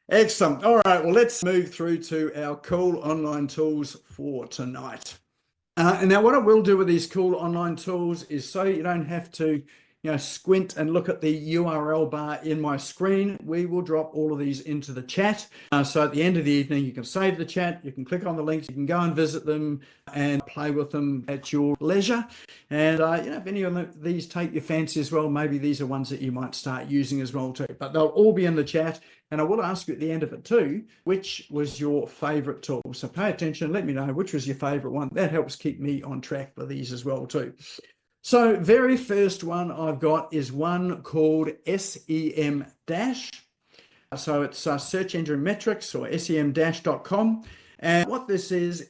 Excellent. All right, well, let's move through to our cool online tools for tonight. And now what I will do with these cool online tools is so you don't have to squint and look at the URL bar in my screen. We will drop all of these into the chat. So at the end of the evening, you can save the chat, you can click on the links, you can go and visit them and play with them at your leisure. And if any of these take your fancy as well, maybe these are ones that you might start using as well too. But they'll all be in the chat. And I will ask you at the end of it too, which was your favorite tool? So pay attention, let me know which was your favorite one. That helps keep me on track for these as well too. So very first one I've got is one called SEMDash. So it's search engine metrics or SEMDash.com. And what this is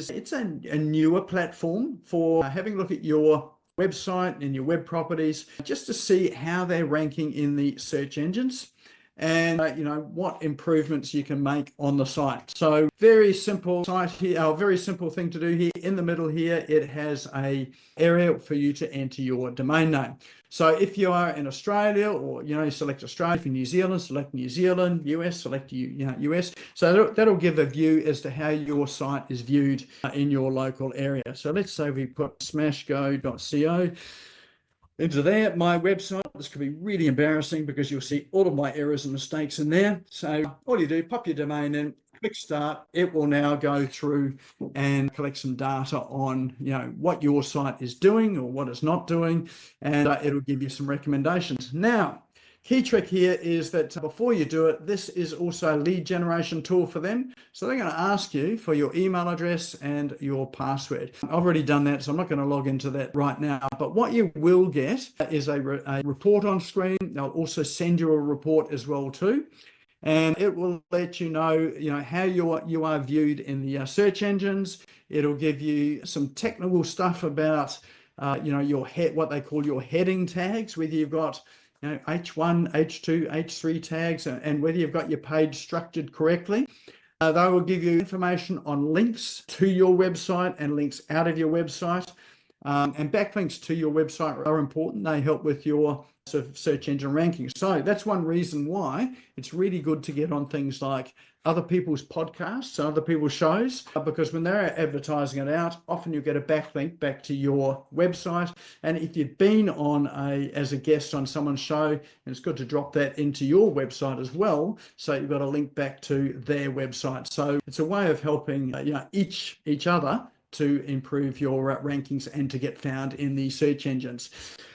it's a newer platform for having a look at your website and your web properties just to see how they're ranking in the search engines and what improvements you can make on the site. So very simple site here, a very simple thing to do here. In the middle here, it has a area for you to enter your domain name. So if you are in Australia, or select Australia. For New Zealand, select New Zealand. US, select US. So that'll give a view as to how your site is viewed in your local area. So let's say we put smashgo.co into there, my website. This could be really embarrassing because you'll see all of my errors and mistakes in there. So all you do, pop your domain in, click start. It will now go through and collect some data on what your site is doing or what it's not doing, and it'll give you some recommendations. Now, key trick here is that before you do it, this is also a lead generation tool for them. So they're going to ask you for your email address and your password. I've already done that, so I'm not going to log into that right now. But what you will get is a report on screen. They'll also send you a report as well too. And it will let you know, how you are viewed in the search engines. It'll give you some technical stuff about, what they call your heading tags, whether you've got H1, H2, H3 tags, and whether you've got your page structured correctly. They will give you information on links to your website and links out of your website. And backlinks to your website are important. They help with your sort of search engine ranking. So that's one reason why it's really good to get on things like other people's podcasts and other people's shows, because when they're advertising it out, often you get a backlink back to your website. And if you've been on as a guest on someone's show, and it's good to drop that into your website as well, so you've got a link back to their website. So it's a way of helping each other to improve your rankings and to get found in the search engines.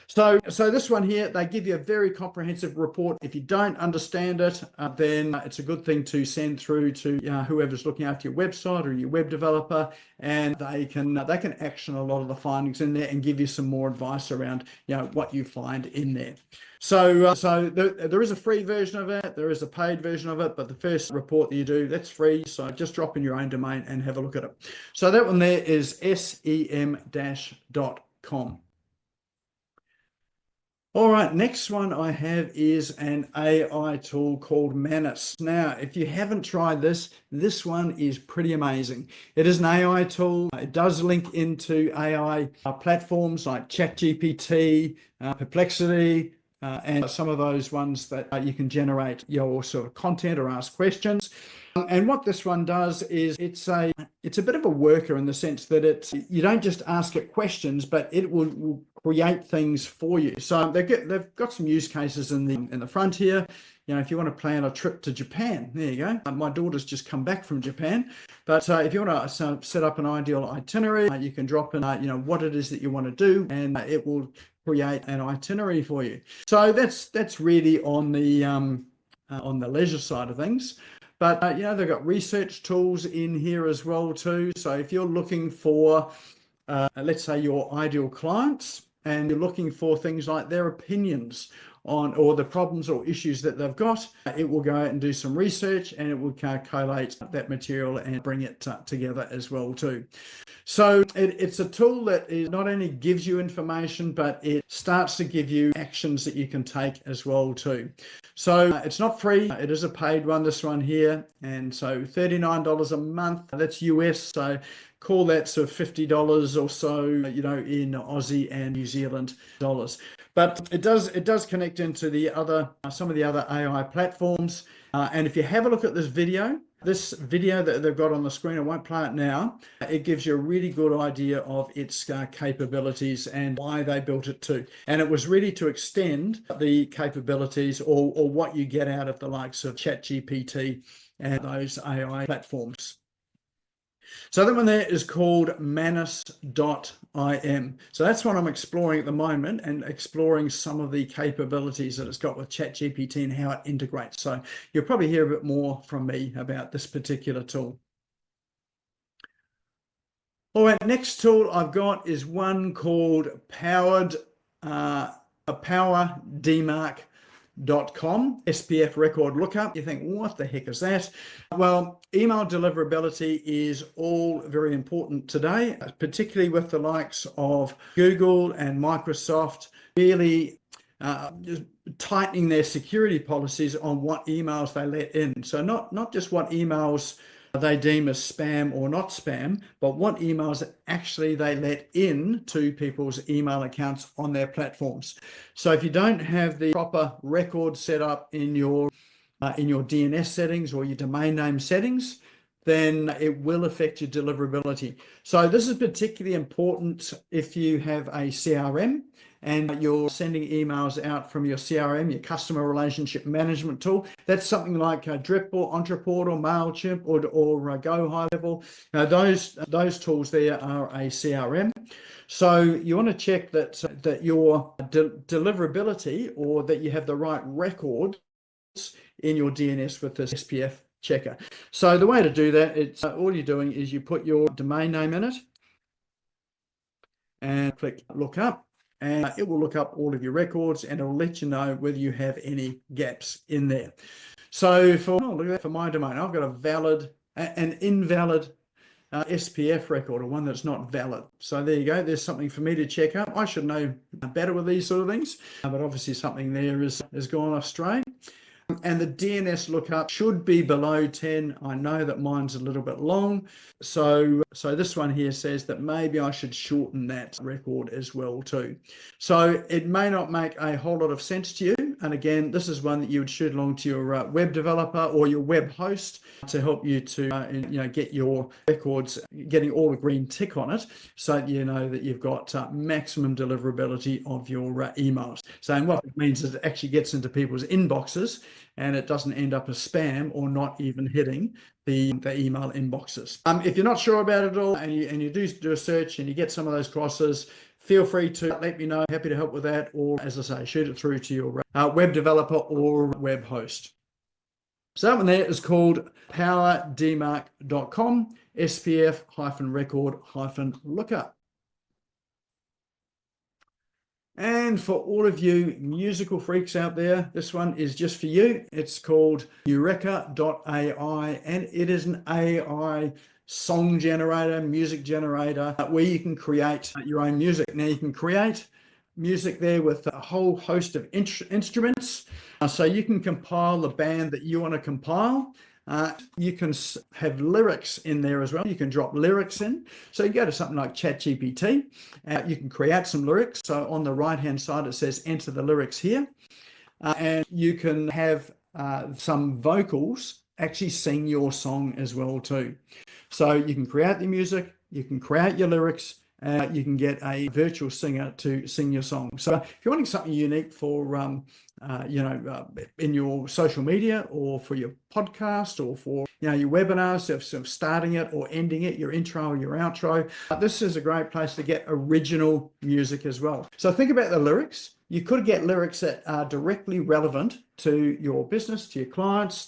So this one here, they give you a very comprehensive report. If you don't understand it, then it's a good thing to send through to whoever's looking after your website or your web developer, and they can action a lot of the findings in there and give you some more advice around what you find in there. So there is a free version of it, there is a paid version of it, but the first report that you do, that's free. So just drop in your own domain and have a look at it. So that one there is sem-dash.com. All right, next one I have is an AI tool called Manus. Now, if you haven't tried this one is pretty amazing. It is an AI tool. It does link into AI platforms like ChatGPT, Perplexity, and some of those ones that you can generate your sort of content or ask questions. And what this one does is it's a bit of a worker in the sense that you don't just ask it questions, but it will create things for you. So they've got some use cases in the front here. If you want to plan a trip to Japan, there you go. My daughter's just come back from Japan, but if you want to set up an ideal itinerary, you can drop in what it is that you want to do, and it will create an itinerary for you. So that's really on the leisure side of things. But they've got research tools in here as well too. So if you're looking for, let's say, your ideal clients, and you're looking for things like their opinions on or the problems or issues that they've got, it will go out and do some research, and it will collate that material and bring it together as well too. So it's a tool that not only gives you information, but it starts to give you actions that you can take as well too. So it's not free, it is a paid one, this one here. And so $39 a month, that's US. So call that sort of $50 or so, you know, in Aussie and New Zealand dollars. But it does connect into the other some of the other AI platforms. And if you have a look at this video that they've got on the screen, I won't play it now. It gives you a really good idea of its capabilities and why they built it too. And it was really to extend the capabilities or what you get out of the likes of ChatGPT and those AI platforms. So that one there is called Manus.im. So that's what I'm exploring at the moment, and exploring some of the capabilities that it's got with ChatGPT and how it integrates. So you'll probably hear a bit more from me about this particular tool. All right, next tool I've got is one called PowerDMARC.com, SPF record lookup. You think, what the heck is that? Well, email deliverability is all very important today, particularly with the likes of Google and Microsoft really just tightening their security policies on what emails they let in. So not just what emails they deem as spam or not spam, but what emails actually they let in to people's email accounts on their platforms. So if you don't have the proper record set up in your DNS settings or your domain name settings, then it will affect your deliverability. So this is particularly important if you have a CRM and you're sending emails out from your CRM, your customer relationship management tool. That's something like Drip or Entreport or MailChimp or Go High Level. Those tools there are a CRM. So you want to check that your deliverability, or that you have the right record in your DNS with this SPF checker. So the way to do that, it's all you're doing is you put your domain name in it and click look up, and it will look up all of your records and it'll let you know whether you have any gaps in there. So for my domain, I've got an invalid SPF record, or one that's not valid. So there you go. There's something for me to check up. I should know better with these sort of things, but obviously something there has gone astray. And the DNS lookup should be below 10. I know that mine's a little bit long. So this one here says that maybe I should shorten that record as well too. So it may not make a whole lot of sense to you. And again, this is one that you would shoot along to your web developer or your web host to help you to get your records getting all the green tick on it, so that you know that you've got maximum deliverability of your emails. So what it means is it actually gets into people's inboxes and it doesn't end up as spam or not even hitting the email inboxes. If you're not sure about it all and you do a search and you get some of those crosses, feel free to let me know. Happy to help with that, or as I say, shoot it through to your web developer or web host. So that one there is called PowerDMARC.com, SPF-record-lookup. And for all of you musical freaks out there, this one is just for you. It's called Eureka AI, and it is an AI song generator, music generator, where you can create your own music. Now you can create music there with a whole host of instruments. So you can compile the band that you want to compile. You can have lyrics in there as well. You can drop lyrics in. So you go to something like ChatGPT. You can create some lyrics. So on the right-hand side, it says enter the lyrics here. And you can have some vocals actually sing your song as well too. So you can create the music, you can create your lyrics, you can get a virtual singer to sing your song. So if you're wanting something unique for, in your social media, or for your podcast, or for your webinars, sort of starting it or ending it, your intro or your outro, this is a great place to get original music as well. So think about the lyrics. You could get lyrics that are directly relevant to your business, to your clients,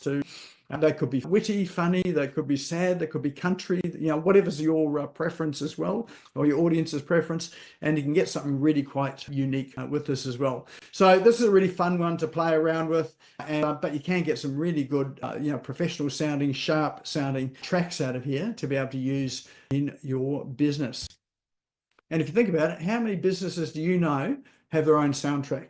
they could be witty, funny, they could be sad, they could be country, whatever's your preference as well, or your audience's preference, and you can get something really quite unique with this as well. So this is a really fun one to play around with, but you can get some really good, professional sounding, sharp sounding tracks out of here to be able to use in your business. And if you think about it, how many businesses do you know have their own soundtrack?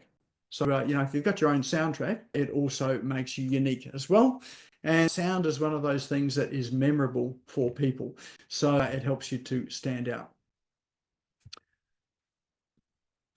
So, if you've got your own soundtrack, it also makes you unique as well. And sound is one of those things that is memorable for people. So it helps you to stand out.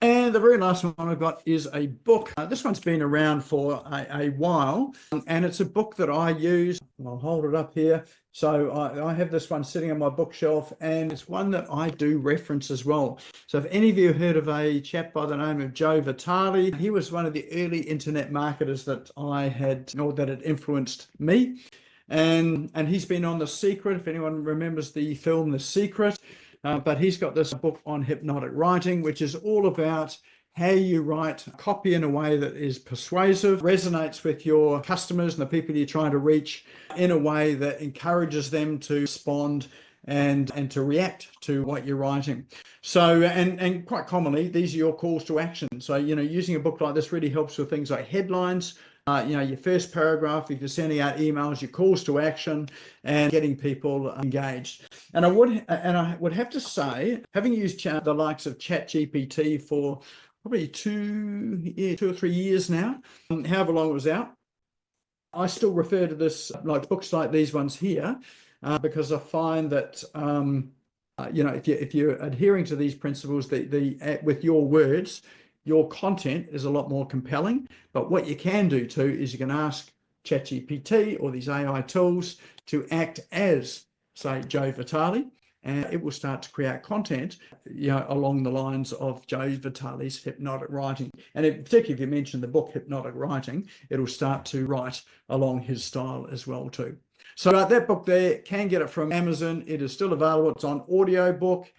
And the very last one I've got is a book. This one's been around for a while, and it's a book that I use. I'll hold it up here. So I have this one sitting on my bookshelf, and it's one that I do reference as well. So if any of you heard of a chap by the name of Joe Vitale, he was one of the early internet marketers that I had, or that had influenced me. And he's been on The Secret, if anyone remembers the film The Secret. But he's got this book on hypnotic writing, which is all about how you write copy in a way that is persuasive, resonates with your customers and the people you're trying to reach in a way that encourages them to respond and to react to what you're writing. So, and quite commonly, these are your calls to action. So, using a book like this really helps with things like headlines, your first paragraph, if you're sending out emails, your calls to action, and getting people engaged. And I would have to say, having used the likes of ChatGPT for probably 2 or 3 years now, however long it was out, I still refer to this, like books like these ones here, because I find that if you're adhering to these principles, with your words, your content is a lot more compelling. But what you can do too is you can ask ChatGPT or these AI tools to act as, say, Joe Vitale, and it will start to create content, along the lines of Joe Vitale's hypnotic writing. And particularly if you mention the book Hypnotic Writing, it'll start to write along his style as well too. So that book there, can get it from Amazon. It is still available. It's on audiobook.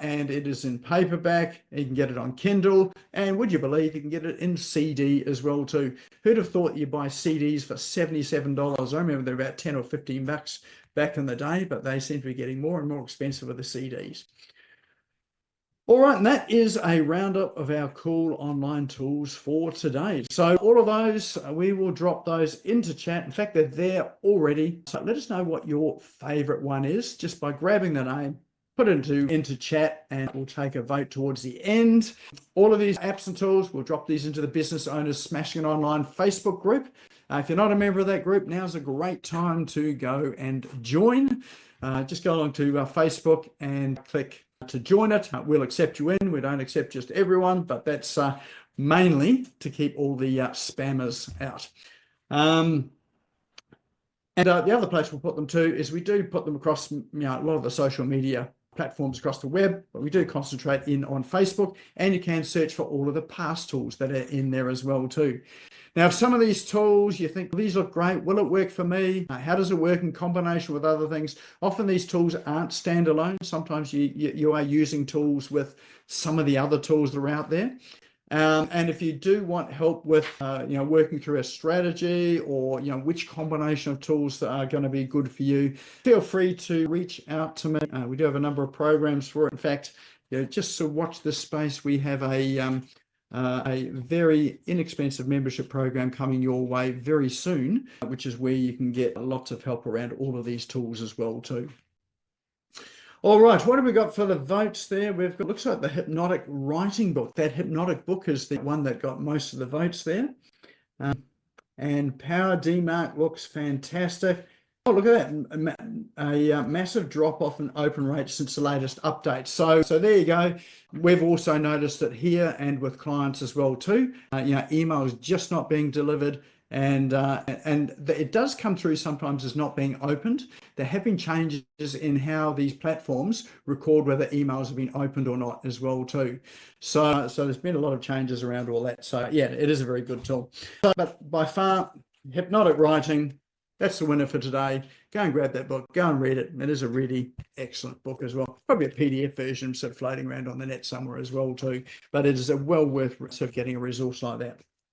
And it is in paperback. You can get it on Kindle, and would you believe you can get it in CD as well too. Who'd have thought you buy CDs for $77? I remember they're about 10 or 15 bucks back in the day, but they seem to be getting more and more expensive with the CDs. All right, and that is a roundup of our cool online tools for today. So all of those, we will drop those into chat. In fact, they're there already. So let us know what your favorite one is just by grabbing the name, put it into chat, and we'll take a vote towards the end. All of these apps and tools, we'll drop these into the Business Owners Smashing It Online Facebook group. If you're not a member of that group, now's a great time to go and join. Just go along to Facebook and click to join it. We'll accept you in. We don't accept just everyone, but that's mainly to keep all the spammers out. And the other place we'll put them to is we do put them across a lot of the social media platforms across the web, but we do concentrate in on Facebook, and you can search for all of the past tools that are in there as well too. Now, if some of these tools you think, these look great, will it work for me? How does it work in combination with other things? Often these tools aren't standalone. Sometimes you are using tools with some of the other tools that are out there. And if you do want help with, working through a strategy, or, which combination of tools that are going to be good for you, feel free to reach out to me. We do have a number of programs for it. In fact, just to watch this space, we have a very inexpensive membership program coming your way very soon, which is where you can get lots of help around all of these tools as well too. All right, what have we got for the votes there? We've got, looks like the Hypnotic Writing book. That hypnotic book is the one that got most of the votes there. And PowerDMARC looks fantastic. Oh, look at that, a massive drop off in open rates since the latest update. So there you go. We've also noticed it here and with clients as well too. Emails just not being delivered. And it does come through sometimes as not being opened. There have been changes in how these platforms record whether emails have been opened or not as well too. So there's been a lot of changes around all that. So yeah, it is a very good tool. But by far, Hypnotic Writing, that's the winner for today. Go and grab that book. Go and read it. It is a really excellent book as well. Probably a PDF version sort of floating around on the net somewhere as well too. But it is well worth sort of getting a resource like that.